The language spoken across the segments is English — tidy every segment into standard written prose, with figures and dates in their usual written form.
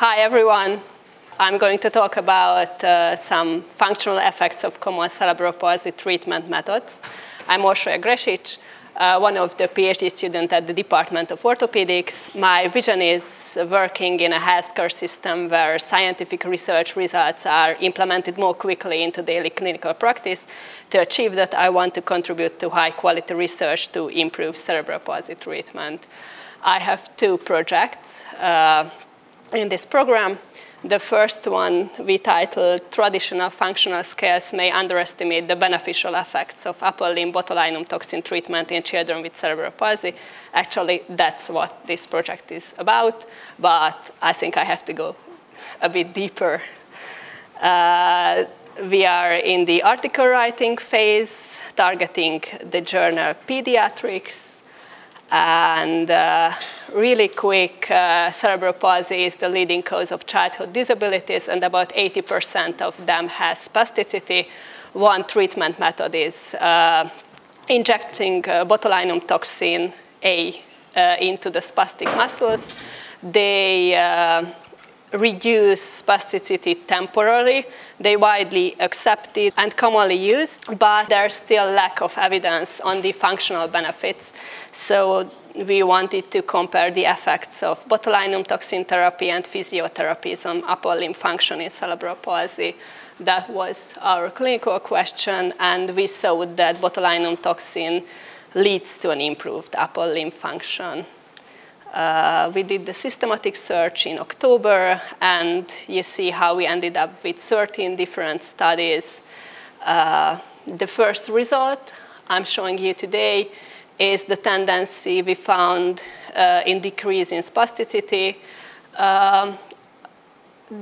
Hi, everyone. I'm going to talk about some functional effects of common cerebral palsy treatment methods. I'm Orsolya Gresits, one of the PhD students at the Department of Orthopaedics. My vision is working in a healthcare system where scientific research results are implemented more quickly into daily clinical practice. To achieve that, I want to contribute to high-quality research to improve cerebral palsy treatment. I have two projects in this program. The first one we titled Traditional Functional Scales May Underestimate the Beneficial Effects of Upper Limb Botulinum Toxin Treatment in Children with Cerebral Palsy. Actually, that's what this project is about, but I think I have to go a bit deeper. We are in the article writing phase, targeting the journal Pediatrics. And really quick, cerebral palsy is the leading cause of childhood disabilities, and about 80% of them has spasticity. One treatment method is injecting botulinum toxin A into the spastic muscles. They reduce spasticity temporarily. They widely accepted and commonly used, but there's still lack of evidence on the functional benefits. So we wanted to compare the effects of botulinum toxin therapy and physiotherapies on upper limb function in cerebral palsy. That was our clinical question, and we saw that botulinum toxin leads to an improved upper limb function. We did the systematic search in October, and you see how we ended up with 13 different studies. The first result I'm showing you today is the tendency we found in decrease in spasticity.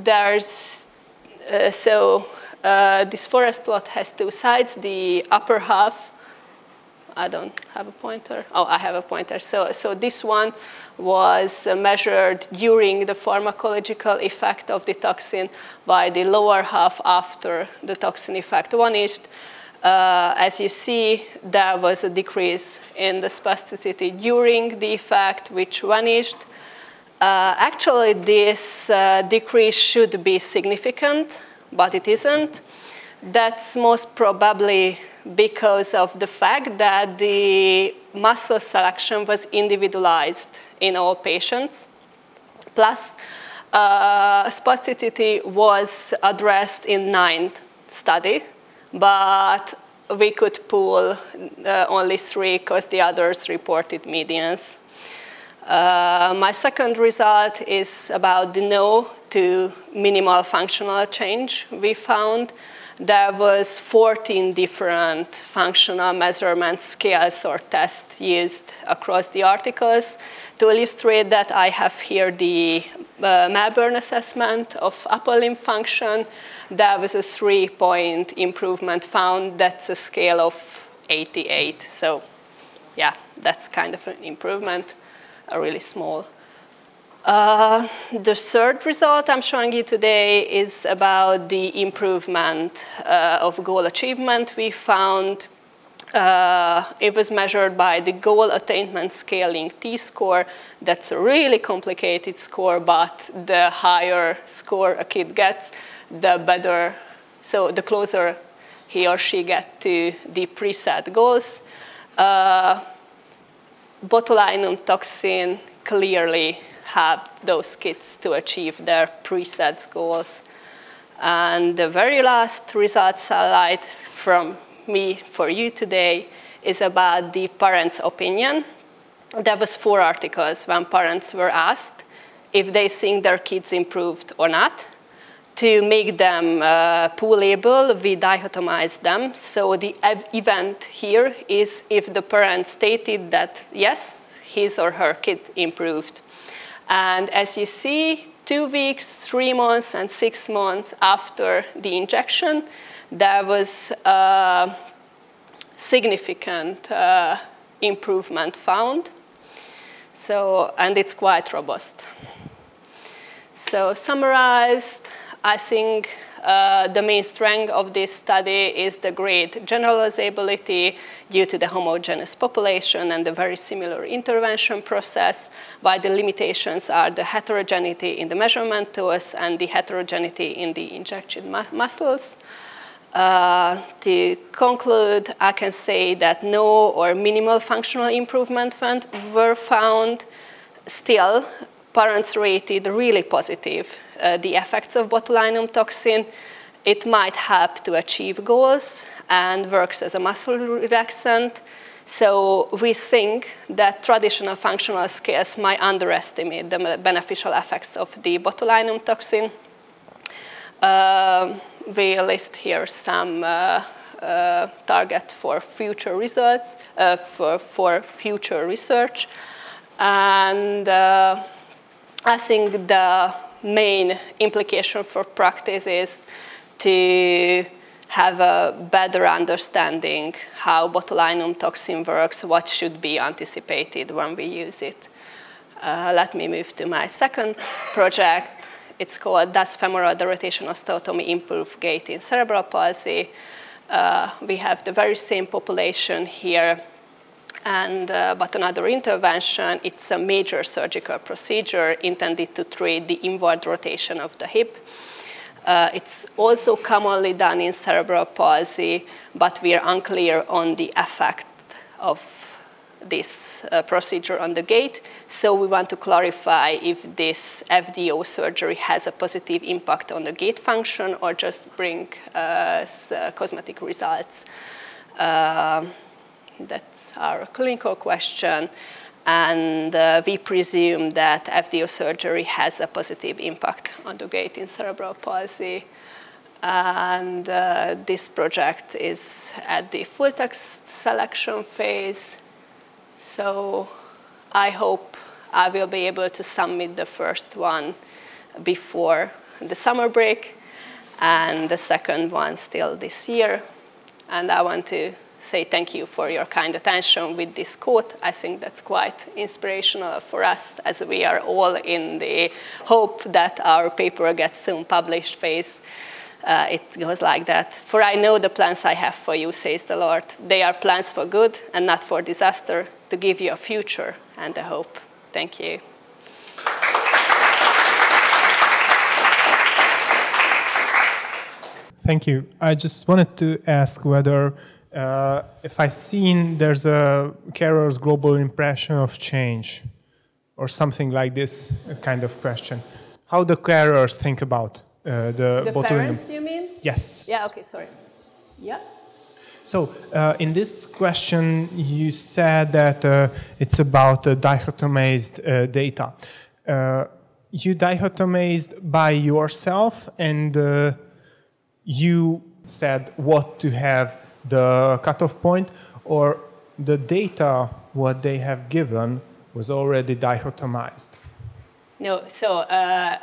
This forest plot has two sides. The upper half, I don't have a pointer. Oh, I have a pointer. So this one was measured during the pharmacological effect of the toxin, by the lower half after the toxin effect vanished. As you see, there was a decrease in the spasticity during the effect, which vanished. Actually, this decrease should be significant, but it isn't. That's most probably because of the fact that the muscle selection was individualized in all patients. Plus, spasticity was addressed in 9th study, but we could pull only 3 because the others reported medians. My second result is about the no to minimal functional change we found. There was 14 different functional measurement scales or tests used across the articles. To illustrate that, I have here the Melbourne assessment of upper limb function. There was a 3-point improvement found. That's a scale of 88. So yeah, that's kind of an improvement, really small. The third result I'm showing you today is about the improvement of goal achievement. We found it was measured by the goal attainment scaling T-score. That's a really complicated score, but the higher score a kid gets, the better. So the closer he or she gets to the preset goals. Botulinum toxin clearly helped those kids to achieve their preset goals. And the very last results highlight from me for you today is about the parents' opinion. There was 4 articles when parents were asked if they think their kids improved or not. To make them poolable, we dichotomized them. So the event here is if the parent stated that, yes, his or her kid improved. And as you see, 2 weeks, 3 months, and 6 months after the injection, there was a significant improvement found. So, and it's quite robust. So summarized, I think the main strength of this study is the great generalizability due to the homogeneous population and the very similar intervention process, while the limitations are the heterogeneity in the measurement tools and the heterogeneity in the injection muscles. To conclude, I can say that no or minimal functional improvement were found. Still, parents rated really positive the effects of botulinum toxin. It might help to achieve goals and works as a muscle relaxant. So we think that traditional functional scales might underestimate the beneficial effects of the botulinum toxin. We list here some target for future results, for future research. And I think the main implication for practice is to have a better understanding how botulinum toxin works, what should be anticipated when we use it. Let me move to my second project. It's called Does Femoral Derotation Osteotomy Improve Gait in Cerebral Palsy? We have the very same population here, but another intervention. It's a major surgical procedure intended to treat the inward rotation of the hip. It's also commonly done in cerebral palsy, but we are unclear on the effect of this procedure on the gait. So we want to clarify if this FDO surgery has a positive impact on the gait function or just bring cosmetic results. That's our clinical question. And we presume that FDO surgery has a positive impact on the gait in cerebral palsy. And this project is at the full text selection phase. So I hope I will be able to submit the first one before the summer break, and the second one still this year. And I want to say thank you for your kind attention with this quote. I think that's quite inspirational for us, as we are all in the hope that our paper gets soon published phase. It goes like that. For I know the plans I have for you, says the Lord. They are plans for good and not for disaster, to give you a future and a hope. Thank you. Thank you. I just wanted to ask whether, if I've seen there's a carer's global impression of change, or something like this kind of question. How the carers think about the botulinum? Parents, you mean? Yes. Yeah, okay, sorry. Yeah. So in this question, you said that it's about dichotomized data. You dichotomized by yourself, and you said what to have the cutoff point, or the data, what they have given, was already dichotomized? No, so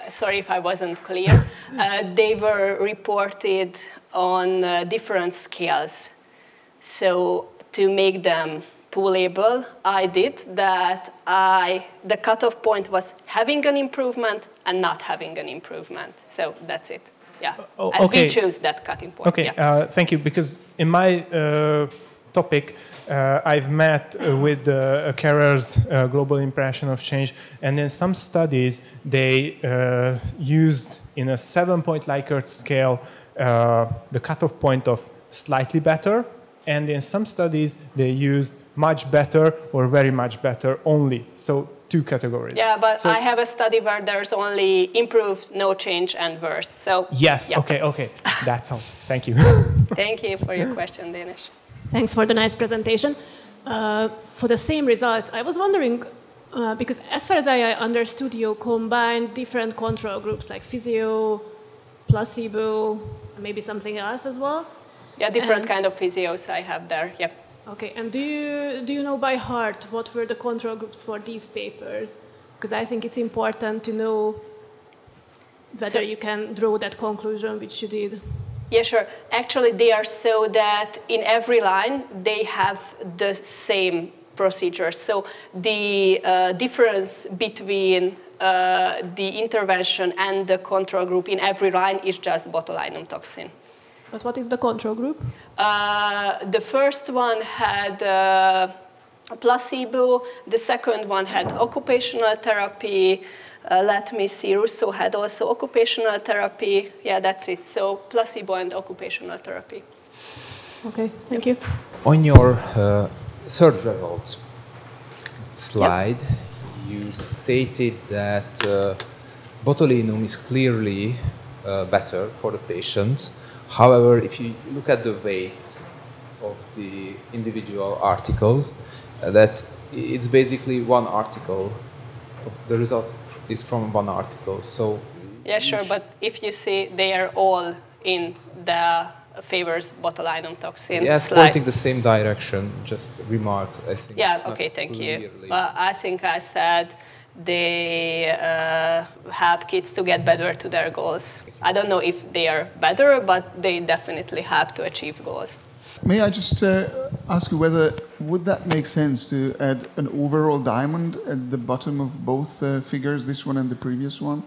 sorry if I wasn't clear. They were reported on different scales. So to make them poolable, I did that. The cutoff point was having an improvement and not having an improvement. So that's it. Yeah. Oh, and okay. we chose that cutting point. Okay, yeah. Thank you. Because in my topic, I've met with a carer's global impression of change, and in some studies they used in a 7-point Likert scale the cutoff point of slightly better, and in some studies they used much better or very much better only. So 2 categories. Yeah, but so, I have a study where there's only improved, no change, and worse. So yes, yeah. okay, that's all. Thank you. Thank you for your question, Danish. Thanks for the nice presentation. For the same results, I was wondering, because as far as I understood, you combined different control groups like physio, placebo, maybe something else as well? Yeah, different kind of physios I have there, yeah. Okay, and do you know by heart what were the control groups for these papers? Because I think it's important to know whether you can draw that conclusion which you did. Yeah, sure. Actually, they are so that in every line, they have the same procedure. So the difference between the intervention and the control group in every line is just botulinum toxin. But what is the control group? The first one had placebo. The second one had occupational therapy. Let me see, Russo had also occupational therapy. Yeah, that's it. So placebo and occupational therapy. Okay, thank you. On your third result slide, you stated that botulinum is clearly better for the patient. However, if you look at the weight of the individual articles, that it's basically one article. The result is from one article. So yeah, sure, but if you see, they are all in the favors botulinum toxin. Yes, slide. pointing the same direction. Just remarked. I think. Yeah. Okay. Thank you. But I think I said they help kids to get better to their goals. I don't know if they are better, but they definitely help to achieve goals. May I just ask you whether would that make sense to add an overall diamond at the bottom of both figures, this one and the previous one?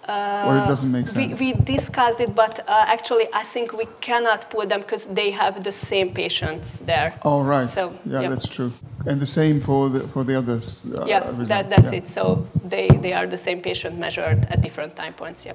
Or it doesn't make sense? We discussed it, but actually I think we cannot put them because they have the same patients there. Oh, right. So, yeah, that's true. And the same for the others? Yeah, that's it. So they are the same patient measured at different time points, yeah.